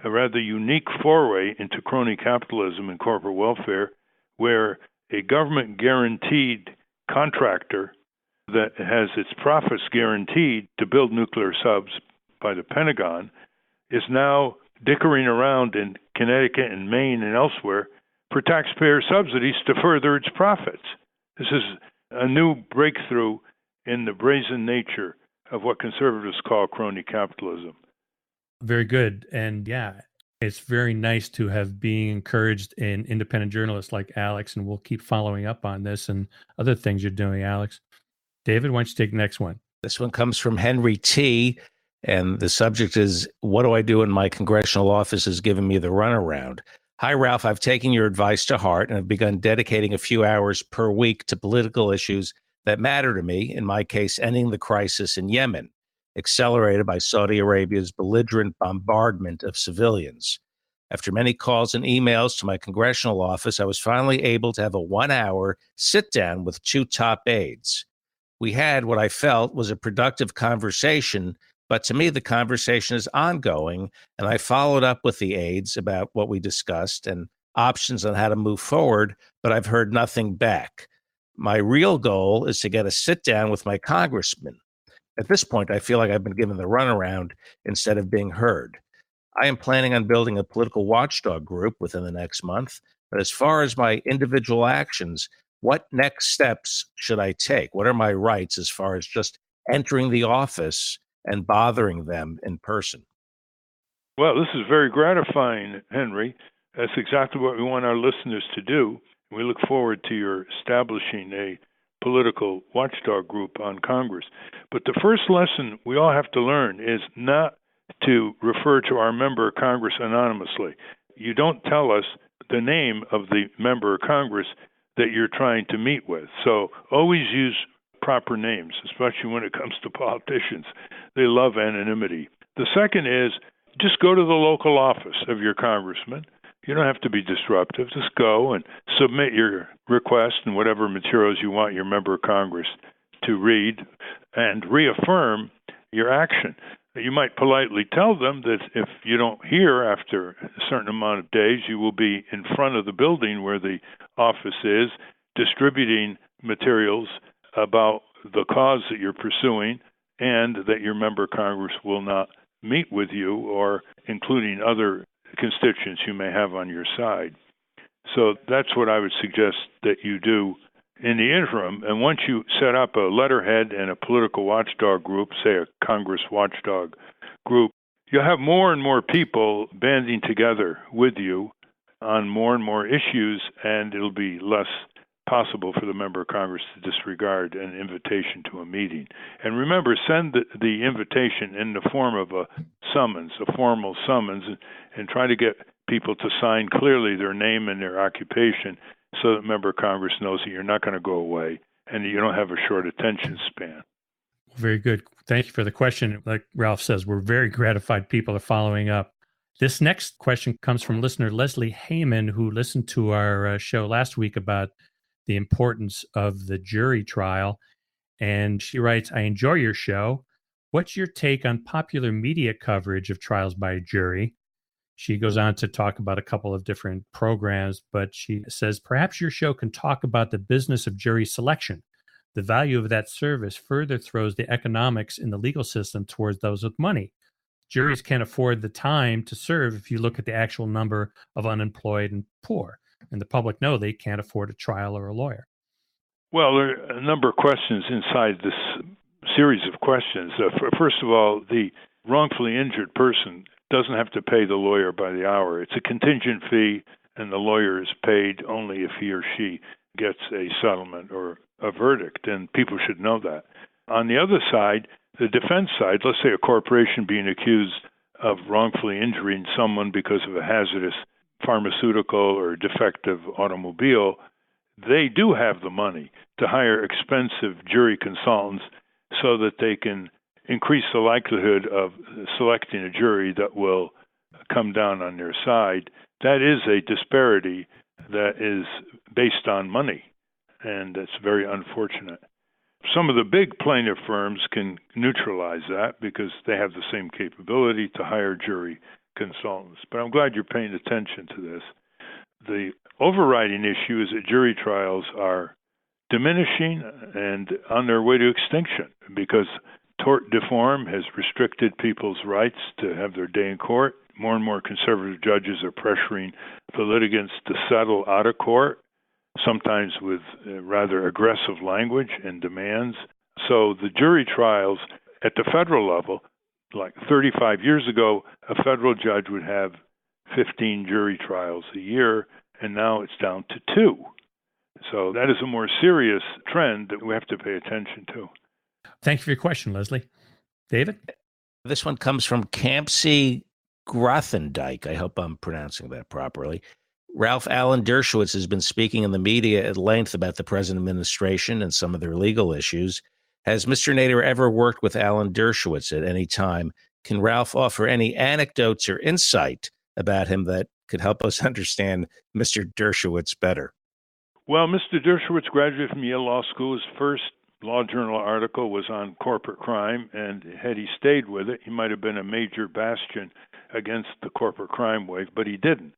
a rather unique foray into crony capitalism and corporate welfare, where a government-guaranteed contractor that has its profits guaranteed to build nuclear subs by the Pentagon is now dickering around in Connecticut and Maine and elsewhere for taxpayer subsidies to further its profits. This is a new breakthrough in the brazen nature of what conservatives call crony capitalism. Very good. And yeah, It's very nice to have being encouraged in independent journalists like Alex, and we'll keep following up on this and other things you're doing, Alex. David, why don't you take the next one? This one comes from Henry T., and the subject is, what do I do when my congressional office is giving me the runaround? Hi, Ralph. I've taken your advice to heart and have begun dedicating a few hours per week to political issues that matter to me, in my case, ending the crisis in Yemen, accelerated by Saudi Arabia's belligerent bombardment of civilians. After many calls and emails to my congressional office, I was finally able to have a 1-hour sit-down with 2 top aides. We had what I felt was a productive conversation, but to me, the conversation is ongoing, and I followed up with the aides about what we discussed and options on how to move forward, but I've heard nothing back. My real goal is to get a sit-down with my congressman. At this point, I feel like I've been given the runaround instead of being heard. I am planning on building a political watchdog group within the next month, but as far as my individual actions, what next steps should I take? What are my rights as far as just entering the office and bothering them in person? Well, this is very gratifying, Henry. That's exactly what we want our listeners to do. We look forward to your establishing a political watchdog group on Congress. But the first lesson we all have to learn is not to refer to our member of Congress anonymously. You don't tell us the name of the member of Congress that you're trying to meet with. So always use proper names, especially when it comes to politicians. They love anonymity. The second is just go to the local office of your congressman. You don't have to be disruptive. Just go and submit your request and whatever materials you want your member of Congress to read and reaffirm your action. You might politely tell them that if you don't hear after a certain amount of days, you will be in front of the building where the office is, distributing materials about the cause that you're pursuing, and that your member of Congress will not meet with you, or including other constituents you may have on your side. So that's what I would suggest that you do in the interim. And once you set up a letterhead and a political watchdog group, say a Congress watchdog group, you'll have more and more people banding together with you on more and more issues, and it'll be less possible for the member of Congress to disregard an invitation to a meeting. And remember, send the invitation in the form of a summons, a formal summons, and try to get people to sign clearly their name and their occupation so that member of Congress knows that you're not going to go away and that you don't have a short attention span. Very good. Thank you for the question. Like Ralph says, we're very gratified people are following up. This next question comes from listener Leslie Heyman, who listened to our show last week about the importance of the jury trial. And she writes, I enjoy your show. What's your take on popular media coverage of trials by a jury? She goes on to talk about a couple of different programs, but she says, perhaps your show can talk about the business of jury selection. The value of that service further throws the economics in the legal system towards those with money. Juries can't afford the time to serve if you look at the actual number of unemployed and poor. And the public know they can't afford a trial or a lawyer. Well, there are a number of questions inside this series of questions. First of all, the wrongfully injured person doesn't have to pay the lawyer by the hour. It's a contingent fee, and the lawyer is paid only if he or she gets a settlement or a verdict, and people should know that. On the other side, the defense side, let's say a corporation being accused of wrongfully injuring someone because of a hazardous pharmaceutical or defective automobile, they do have the money to hire expensive jury consultants so that they can increase the likelihood of selecting a jury that will come down on their side. That is a disparity that is based on money, and it's very unfortunate. Some of the big plaintiff firms can neutralize that because they have the same capability to hire jury consultants. But I'm glad you're paying attention to this. The overriding issue is that jury trials are diminishing and on their way to extinction because tort reform has restricted people's rights to have their day in court. More and more conservative judges are pressuring the litigants to settle out of court, sometimes with rather aggressive language and demands. So the jury trials at the federal level, like 35 years ago, a federal judge would have 15 jury trials a year, and now it's down to 2. So that is a more serious trend that we have to pay attention to. Thank you for your question, Leslie. David? This one comes from Campsie Grothendieck. I hope I'm pronouncing that properly. Ralph Alan Dershowitz has been speaking in the media at length about the present administration and some of their legal issues. Has Mr. Nader ever worked with Alan Dershowitz at any time? Can Ralph offer any anecdotes or insight about him that could help us understand Mr. Dershowitz better? Well, Mr. Dershowitz graduated from Yale Law School. His first law journal article was on corporate crime, and had he stayed with it, he might have been a major bastion against the corporate crime wave, but he didn't.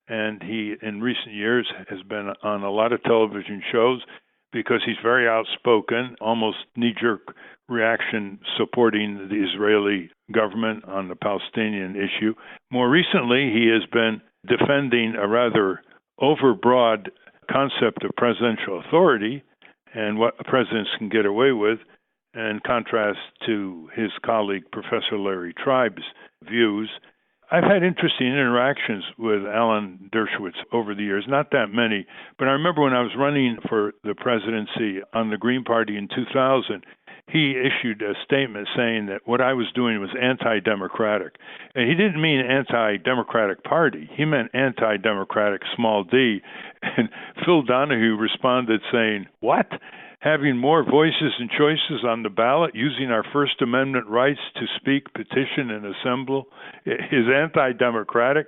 And he, in recent years, has been on a lot of television shows because he's very outspoken, almost knee-jerk reaction supporting the Israeli government on the Palestinian issue. More recently, he has been defending a rather overbroad concept of presidential authority and what presidents can get away with, in contrast to his colleague, Professor Larry Tribe's views. I've had interesting interactions with Alan Dershowitz over the years, not that many, but I remember when I was running for the presidency on the Green Party in 2000, he issued a statement saying that what I was doing was anti-democratic. And he didn't mean anti-democratic party. He meant anti-democratic small d. And Phil Donahue responded saying, "What? Having more voices and choices on the ballot, using our First Amendment rights to speak, petition, and assemble is anti-democratic?"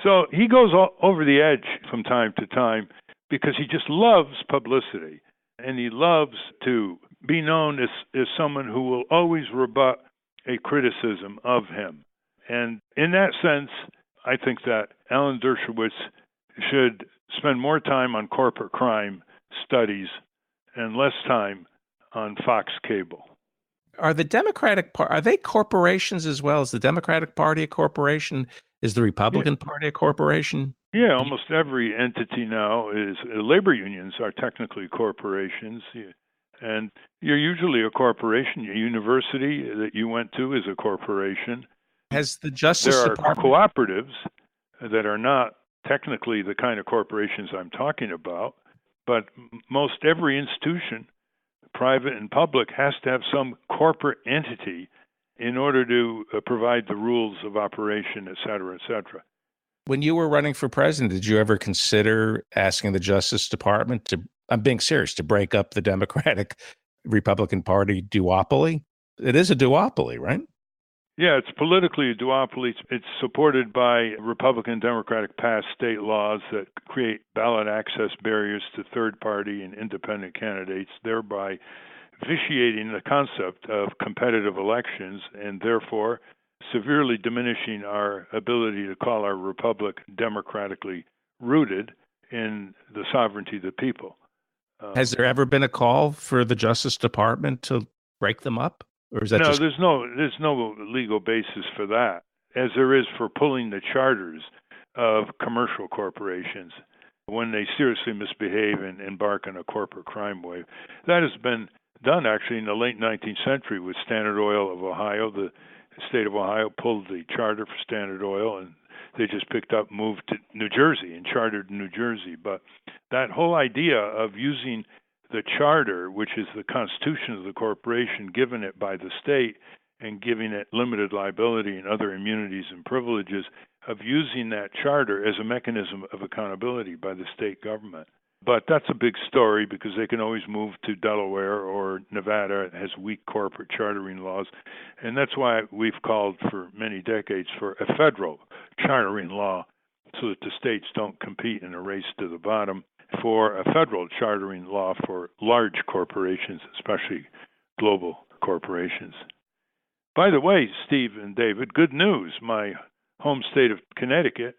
So he goes over the edge from time to time because he just loves publicity, and he loves to be known as someone who will always rebut a criticism of him. And in that sense, I think that Alan Dershowitz should spend more time on corporate crime studies and less time on Fox Cable. Are the Democratic are they corporations as well? Is the Democratic Party a corporation? Is the Republican Party a corporation? Yeah, almost every entity now is labor unions are technically corporations, and you're usually a corporation. Your university that you went to is a corporation. Has the Justice There are Department cooperatives that are not technically the kind of corporations I'm talking about, but most every institution, private and public, has to have some corporate entity in order to provide the rules of operation, et cetera, et cetera. When you were running for president, did you ever consider asking the Justice Department to, I'm being serious, to break up the Democratic Republican Party duopoly? It is a duopoly, right? Yeah, it's politically a duopoly. It's supported by Republican Democratic passed state laws that create ballot access barriers to third-party and independent candidates, thereby vitiating the concept of competitive elections and therefore severely diminishing our ability to call our republic democratically rooted in the sovereignty of the people. Has there ever been a call for the Justice Department to break them up? Or is that no, just... there's no legal basis for that, as there is for pulling the charters of commercial corporations when they seriously misbehave and embark on a corporate crime wave. That has been done actually in the late 19th century with Standard Oil of Ohio. The state of Ohio pulled the charter for Standard Oil, and they just picked up, moved to New Jersey and chartered in New Jersey. But that whole idea of using the charter, which is the constitution of the corporation, given it by the state and giving it limited liability and other immunities and privileges, of using that charter as a mechanism of accountability by the state government. But that's a big story because they can always move to Delaware or Nevada. It has weak corporate chartering laws. And that's why we've called for many decades for a federal chartering law so that the states don't compete in a race to the bottom, for a federal chartering law for large corporations, especially global corporations. By the way, Steve and David, good news. My home state of Connecticut,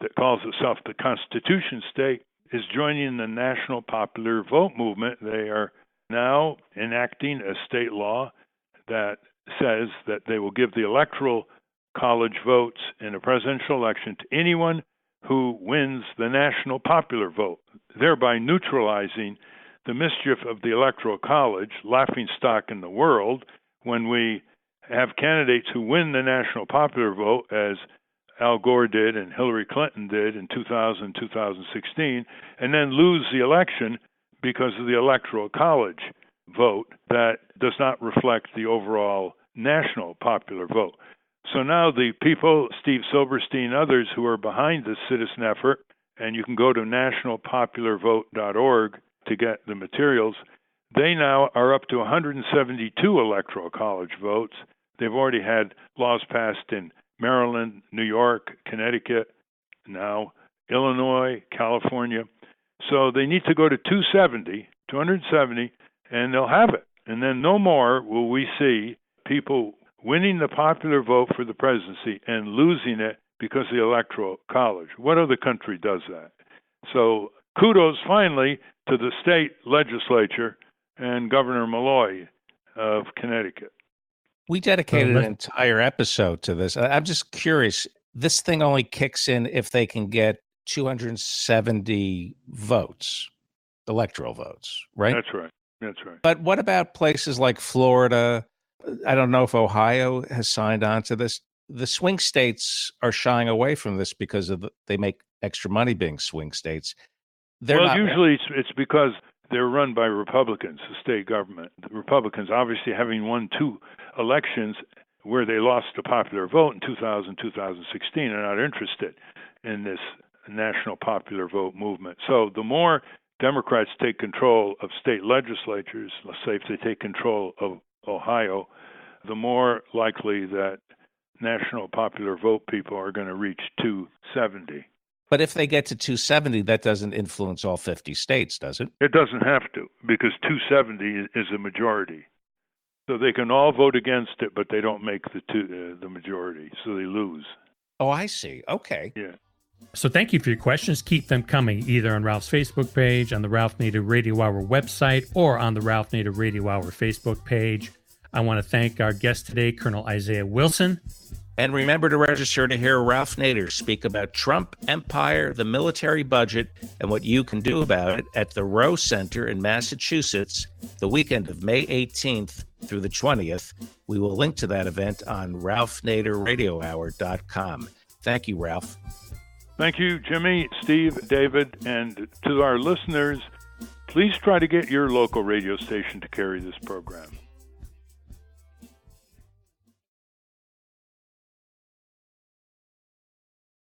that calls itself the Constitution State, is joining the National Popular Vote movement. They are now enacting a state law that says that they will give the Electoral College votes in a presidential election to anyone who wins the national popular vote, thereby neutralizing the mischief of the Electoral College, laughingstock in the world, when we have candidates who win the national popular vote as Al Gore did and Hillary Clinton did in 2000, 2016, and then lose the election because of the Electoral College vote that does not reflect the overall national popular vote. So now the people, Steve Silberstein, others who are behind this citizen effort, and you can go to nationalpopularvote.org to get the materials, they now are up to 172 Electoral College votes. They've already had laws passed in Maryland, New York, Connecticut, now Illinois, California. So they need to go to 270, and they'll have it. And then no more will we see people winning the popular vote for the presidency and losing it because of the Electoral College. What other country does that? So kudos finally to the state legislature and Governor Malloy of Connecticut. We dedicated an entire episode to this. I'm just curious. This thing only kicks in if they can get 270 votes, electoral votes, right? That's right. That's right. But what about places like Florida? I don't know if Ohio has signed on to this. The swing states are shying away from this because they make extra money being swing states. Usually it's because they're run by Republicans, the state government. The Republicans, obviously having won 2 elections where they lost the popular vote in 2000, 2016, are not interested in this national popular vote movement. So the more Democrats take control of state legislatures, let's say if they take control of Ohio, the more likely that national popular vote people are going to reach 270. But if they get to 270, that doesn't influence all 50 states, does it? It doesn't have to, because 270 is a majority. So they can all vote against it, but they don't make the majority, so they lose. Oh, I see. Okay. Yeah. So thank you for your questions. Keep them coming either on Ralph's Facebook page, on the Ralph Nader Radio Hour website, or on the Ralph Nader Radio Hour Facebook page. I want to thank our guest today, Colonel Isaiah Wilson. And remember to register to hear Ralph Nader speak about Trump, empire, the military budget, and what you can do about it at the Rowe Center in Massachusetts the weekend of May 18th through the 20th. We will link to that event on ralphnaderradiohour.com. Thank you, Ralph. Thank you, Jimmy, Steve, David, and to our listeners, please try to get your local radio station to carry this program.